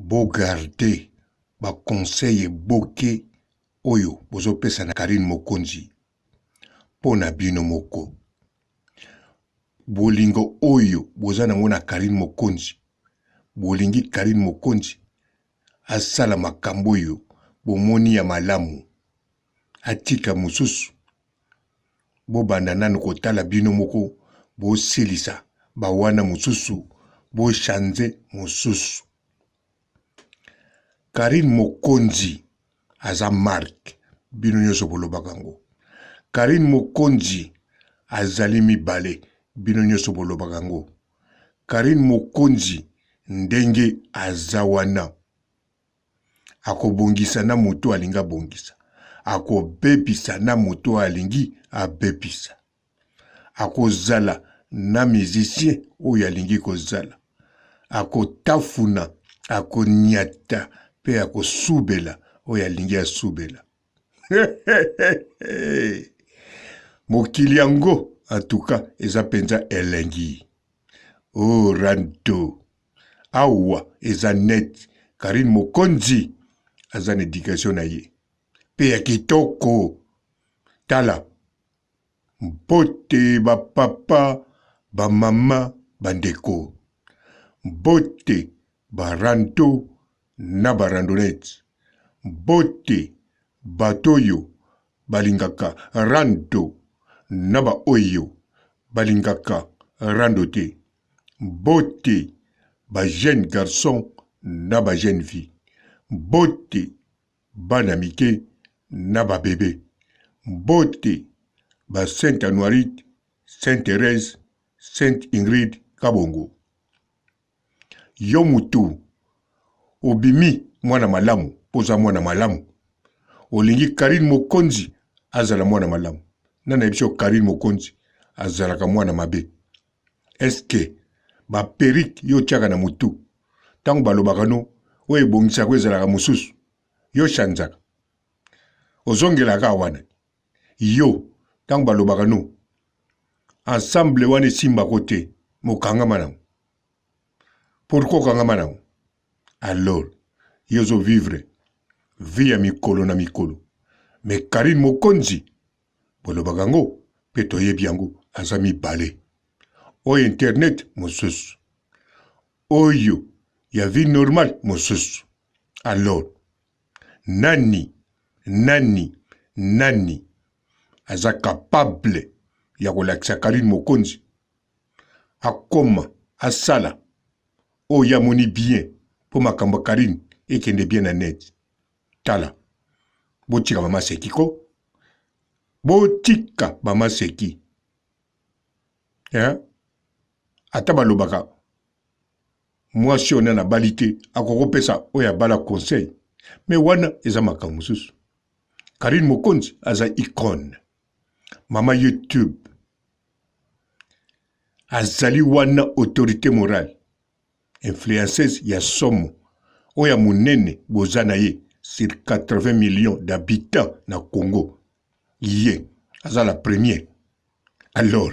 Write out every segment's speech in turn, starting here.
Beau garder ba conseil boke oyo bozo pesa na Karine Mokonzi pona bino moko. Bolingo oyo boza nango na Karine Mokonzi. Bolingi Karine Mokonzi asala makambo oyo bomoni ya malamu. Atika mususu. Bo banda nanu kotala bino moko bo silisa ba wana mususu bo chanze mususu. Karine Mokonzi aza marque bino nyoso bolobaka ngo. Karine Mokonzi azali mibale bino nyoso bolobaka ngo. Karine Mokonzi ndenge aza wana. Akobongisa na moto alinga bongisa. Akobebisa na moto alingi abebisa. Akozala na musicien oyo alingi kozala. Akotafuna, akonyata pe akosubela oyo alingi asubela. Mokili yango atuka eza penza elengi. Oh rando. Awa eza net. Karine Mokonzi aza na éducation na ye. Pe ya kitoko. Tala. Mbote ba papa, ba mama, bandeko. Mbote ba rando na ba randonnette. Mbote batoyo balingaka rando na ba oyo balingaka rando te. Mbote ba jeune garçon na ba jeune fille. Mbote bana mike na ba bébé. Mbote ba Sainte Anuarite, Sainte Thérèse, Sainte Ingrid Kabongo. Yo mutu obimi mwana malamu poza mwana malamu. Olingi Karine Mokonzi azala mwana malamu. Nana ebisho Karine Mokonzi azalaka mwana mabe. Eske ba perike yo tiaka na mutu tango balobaka no oyo ebongisaka ezalaka mususu yo chanzaka ozongelaka wana yo tango balobaka no ensemble wana esimba kote mokangama nango. Pourquoi okangama nango? Alors yozo vivre vie ya mikolo na mikolo. Mais Karine Mokonzi bolobaka ngo pe toyebi yango aza mibale. Oyo internet mosusu. Oyo ya vie normale mosusu. Alors nani aza capable ya kolakisa Karine Mokonzi akoma asala oyo amoni bien po makambo Karine ekende bien na net. Tala botika mama seki ko. Botika mama seki. Ata balobaka mwasi ona na balite akokopesa oya bala conseil. Mais wana eza makambo mususu. Karine Mokonzi aza icône. Mama YouTube. Azali wana autorité morale. Influenceuse ya somo. Oya munene bozana ye sur 80 millions d'habitants na Congo. Ye aza la première. Alors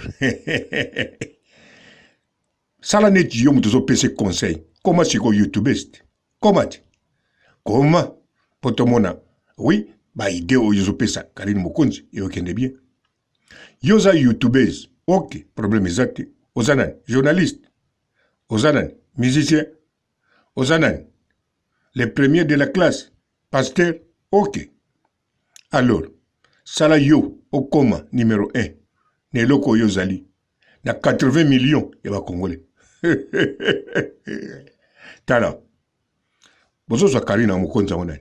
sala net yo mutozo pese conseil. Comment siko YouTubiste? Comment potomona? Oui, ba idée oyo zo pesa Karine Mokonzi yo kende bien. Yoza YouTubeuse. OK, problème exact. Ozanan journaliste. Ozanan musicien. Ozanan les premiers de la classe. Pasteur. OK. Alors, sala yo okoma numéro 1. Ne loko yo zali. Na 80 millions ya ba Congolais. Tala. Bozo za Karine Mokonzi onani.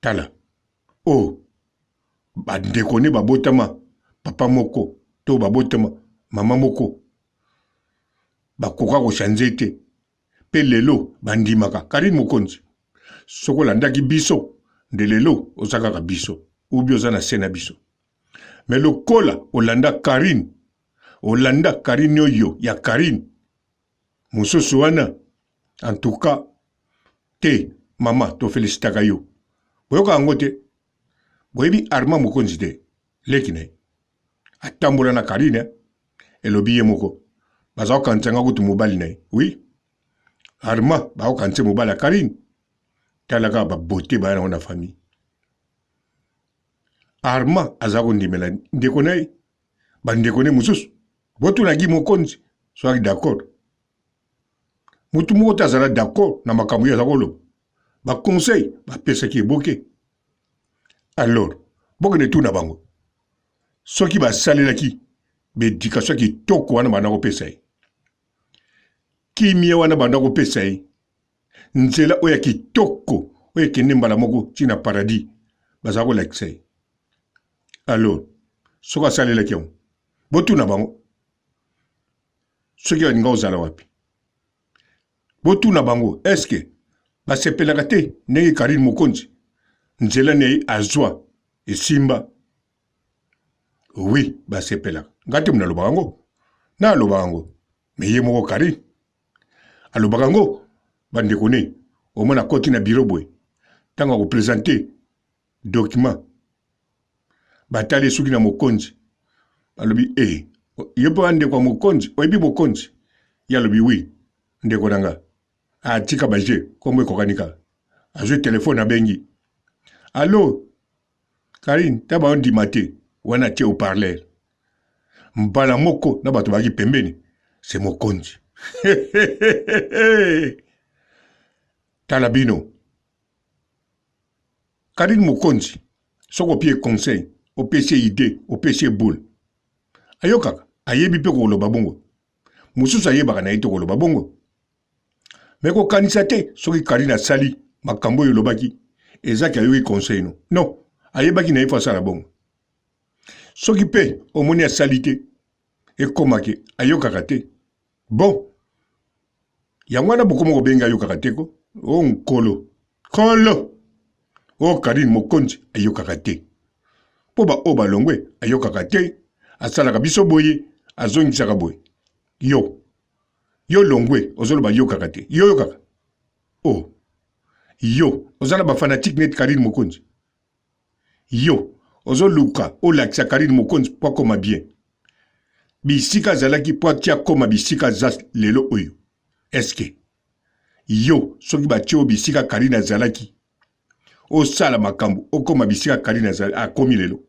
Tala. Oh. Bandekone babotama papa moko to babotama mama moko. Bakoka ko chanze te. Pe lelo bandimaka Karine Mokonzi. Soko landaki biso de lelo osaka biso. Ubi ozana sena biso. Mais le kola olanda Karine. Olanda Karine oyo ya Karine. Mususu wana. En tout cas, te mama to félicitaka yo. Boyoka yango te. Boyebi Armand Mokonzi te. Lekine. Atambola na Karine. Elobi ye moko. Baza kantsanga kutu mobali na ye. Oui. Arma ba kanse mobala Karine talaka ba beauté ba na famille Arma azako ndimela ndeko naye ba ndeko ne mususu botu na gi mokonzi soki d'accord mutu moko tazala d'accord na makambo ya zakolo ba conseil ba pesa ki boke alors bokene tu na bango soki ba salelaki be dikaswa ki toko wana bana ko pesa yi kimia wana banda ko pesa yi nzela oya kitoko oya kende mbala moko tina paradis baza ko lakisa yi alors soka salelaki yango botu na bango soki baninga ozala wapi botu na bango eske basepelaka te ndenge Karine Mokonzi nzela ne azwa esimba oui basepelaka ngati muna lobaka ngo na lobaka ngo me ye moko Karine alobaka ngo bandeko ne omona koti na biro boye ntango akopresente document batali soki na mokonzi balobi ye mpo bandeko ya mokonzi oyebi mokonzi ye alobi wi ndeko na nga atika baje kombo ekokanika azwi telefone abengi allo Karine taba ondima te wana tie au parleur mbala moko na bato baki pembeni c'est mokonzi tala bino Karine Mokonzi soko pie conseil opesi idée opesi boule ayokaka ayebi pe koloba bongo mususu ayebaka na ye te koloba bongo me kokanisa te soki Karine asali makambo oyo elobaki ezaki ayoki conseil no non ayebaki na ye fo asala bongo soki pe omoni asali te ekomaki ayokaka te bon yango wana bokomo kobenga ayokaka te ko o nkolo kolo o Karine Mokonzi ayokaka te po ba o balongwe ayokaka te asalaka biso boye azongisaka boye yo longwe ozoloba yokaka te yo yokaka yo ozala ba fanatique net Karine Mokonzi yo ozoluka olakisa Karine Mokonzi po akoma bien bisika azalaki po atia koma bisika za lelo oyo eske yo soki batie o bisika Karine azalaki osala makambo okoma bisika Karine akomi lelo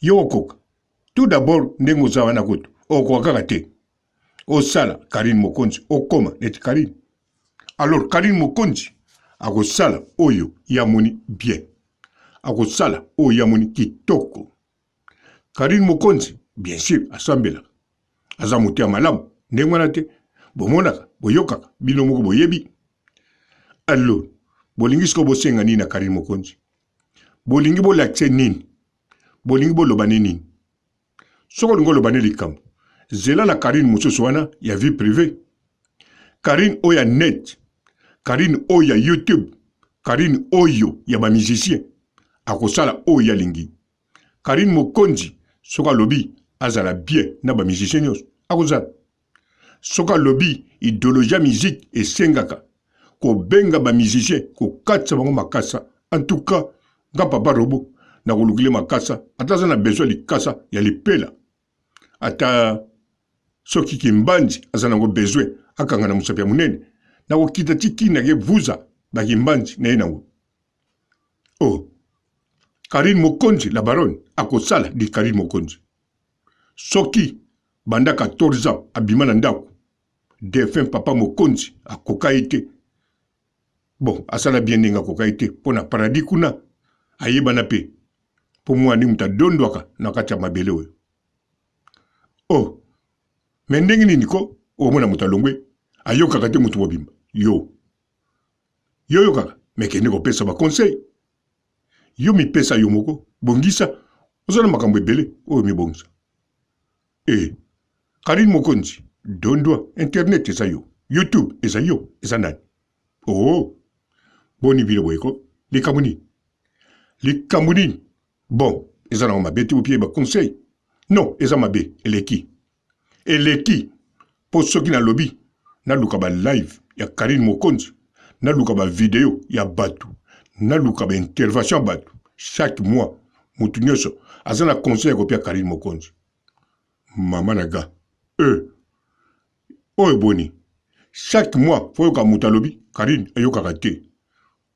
yo okoka tout d'abord ndenge oza wana kutu okoka kaka te osala Karine Mokonzi okoma neti Karine alors Karine Mokonzi akosala oyo yamoni bien akosala oyo yamoni kitoko Karine Mokonzi bien sûr asambelaka aza moto ya malamu ndenge wana te bomonaka boyokaka bino moko boyebi alors bolingi siko bosenga nini na Karine Mokonzi bolingi bolakise nini bolingi boloba nini soko olingi oloba ne likambo zela na Karine mosusu wana ya vie privée Karine oyo ya net Karine oyo ya YouTube Karine oyo ya bamusicien akosala oyo alingi Karine Mokonzi soko alobi azala bien na bamusicien nyonso akozala soko alobi idéologie ya musique esengaka kobenga bamusicien kokatisa bango makasa en tout cas nga papa robo na kolukile makasa ata aza na besoin likasa ya lipela ata soki kimbanzi aza nango besoin akanga na mosapi ya monene na kokita ti kini ake vuza bakimbanzi na ye nango Karine Mokonzi la baronne akosala di Karine Mokonzi soki banda 14 ans abima na ndako défunt papa Mokonzi akoka ye te bon asala bien ndenge akoka ye te mpo na paradis kuna ayebana mpe mpo mwani mutu adondwaka na kati ya mabele oyo me ndenge nini ko omona mutu alongwe ayokaka te mutu mobimba yo yokaka me kende kopesa baconseil yo mipesa yo moko bongisa ozala makambo ebele oyo mibongisa Karine Mokonzi dondwa internet eza yo YouTube eza yo eza nani boni bile boyeko likambo nini bon eza nango mabe te opie baconseil non eza mabe eleki mpo soki nalobi naluka balive ya Karine Mokonzi naluka bavideo ya bato naluka baintervention ya bato chaque mois mutu nyonso aza na conseil ya kopia Karine Mokonzi mama na ga oyo boni chaque mois faut ka muta lobi Karine ayo karate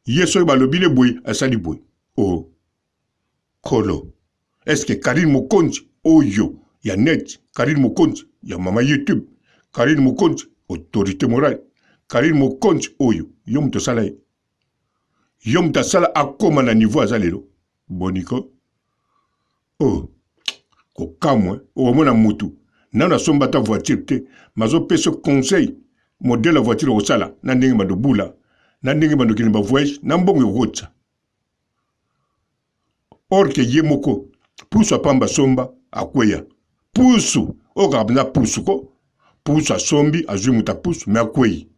yeso ba lobi le boy asali boy oh kolo est-ce que Karine Mokonzi oyo ya net Karine Mokonzi ya mama YouTube Karine Mokonzi autorité morale Karine Mokonzi oyo yom to sala akoma na niveau azalelo boniko oh ko kamwe o mona mutu nana somba ta voiture te mazo peso conseil modèle la voiture au sala na ndenge mando bula na ndenge mando kilimba voyage na mbongo yotsa or que yemoko puso pamba somba akweya puso o kabna puso ko puso sombi azui muta puso me akweyi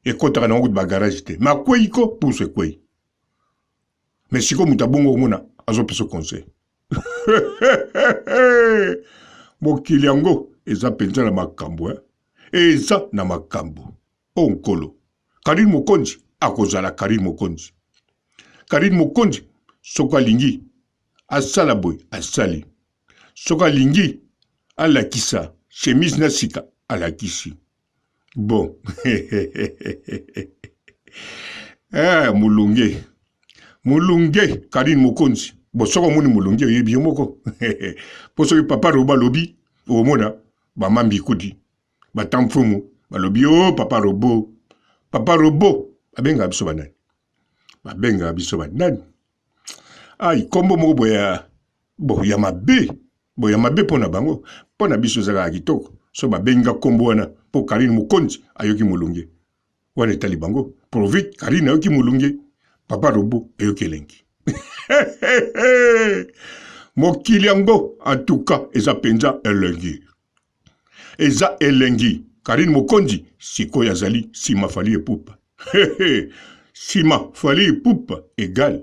e kota na ngut bagarage te me akweyi ko puso ekweyi mais siko muta bongo mona azo peso conseil mokili yango eza penza na makambo eza na makambo onkolo Karine Mokonzi akozala Karine Mokonzi Karine Mokonzi soko alingi asala boy asali soko alingi alakisa chemise na sika alakisi bon mulunge Karine Mokonzi bo soko moni mulunge yebi moko poso papa roba lobi o mona ba mambi kudi ba tamfumu ba lobi o papa robo abenga biso banani ai kombo moko boya mabe pona bango pona biso zaka kitoko so babenga kombo wana po Karine Mokonzi ayoki mulunge wana etali bango pour vite Karine ayoki mulunge papa robo ayoki elengi mokili yango en tout cas eza penza elengi Karine Mokonzi sikoyo azali sima fali epupa sima fali epupa égal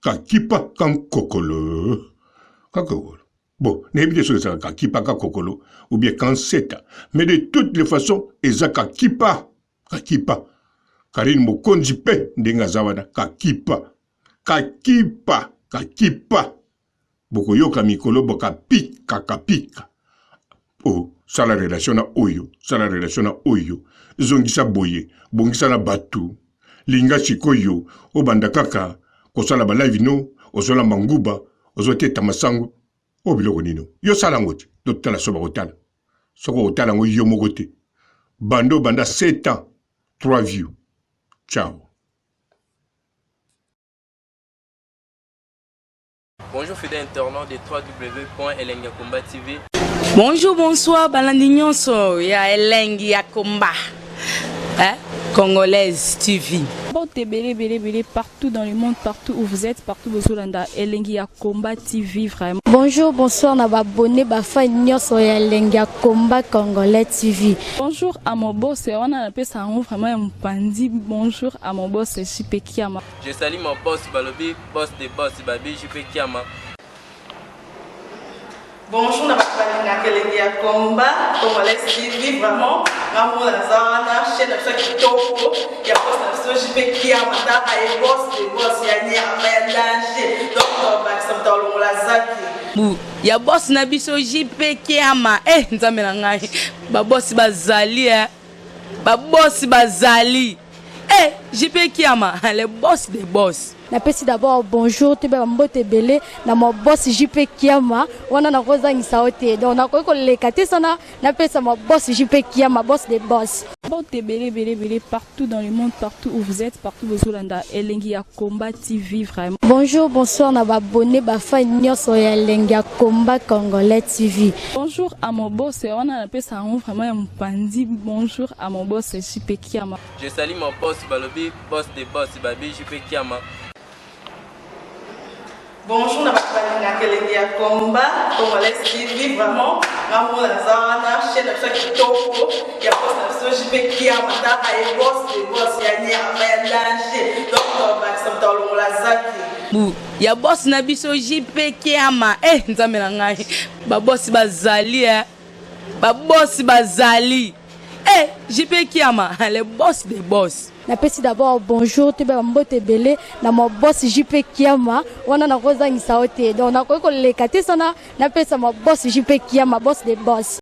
kakipa kankokolo bon n'ébite sur ça kakipa kankokolo ou bien kanseta mais de toutes les façons eza kakipa Karine Mokonzi pe ndenga zawana kakipa boko yoka mikolo boka pika oh sala relation na oyo zongisa boye bongisa na batu linga chikoyo obanda kaka kosala ba live no ozola manguba ozoteta masango obiloko nino yo sala ngote totala soba kotala soko kotala ngo yo mokote banda 7 ans 3 views ciao. Bonjour fidèles internautes de www.elengiakomba TV. Bonjour, bonsoir, balandi nyonso ya Elengi ya Komba. Congolaise TV. Bon, belé partout dans le monde, partout où vous êtes, partout où vous êtes, Elengi ya Komba TV vraiment. Bonjour, bonsoir, na abonné ba fa nyonso ya Elengi ya Komba Congolais TV. Bonjour à mon boss, on a appelé ça vraiment un pandi. Bonjour à mon boss, JP Kiama. Je salue mon boss Balobi, boss des boss Babi, JP Kiama. Bonjour, na Elengi ya Komba Congolais TV vraiment. Ngamo na zana chaîne ça kitoko ya boss na so JP Kiama ta ay boss des boss ya nya ya danger. Donc ba samta longola zaki. Ya boss na biso JP Kiama nzambe na ngai ba boss bazali JP Kiama le boss des boss. Napesi d'abord bonjour te ba mbote belé na mo boss JP Kiama wana na kozangisa ote donc na ko lekate sana napesa mo boss JP Kiama boss des boss. Bon belé partout dans le monde, partout où vous êtes, partout où vous êtes, Elengi ya Komba TV vraiment. Bonjour, bonsoir, na abonné ba fa nyonso ya Elengi ya Komba Congolais TV. Bonjour à mon boss, on a appelé ça vraiment un pandi. Bonjour à mon boss JP Kiama. Je salue mon boss Balobi, boss des boss Babi, JP Kiama. Bonjour, na Elengi ya Komba Congolais TV vraiment. Ngamo na zana chaîne ça kitoko ya boss na so JP Kiama ta ay boss des boss ya nya ya danger. Donc ba samta longola zaki. Ya boss na biso JP Kiama nzambe na ngai ba boss bazali JP Kiama le boss des boss. Napesi d'abord bonjour te ba mbote belé na mo boss JP Kiama wana na kozangisa ote donc na ko lekate sana napesa mo boss JP Kiama boss des boss.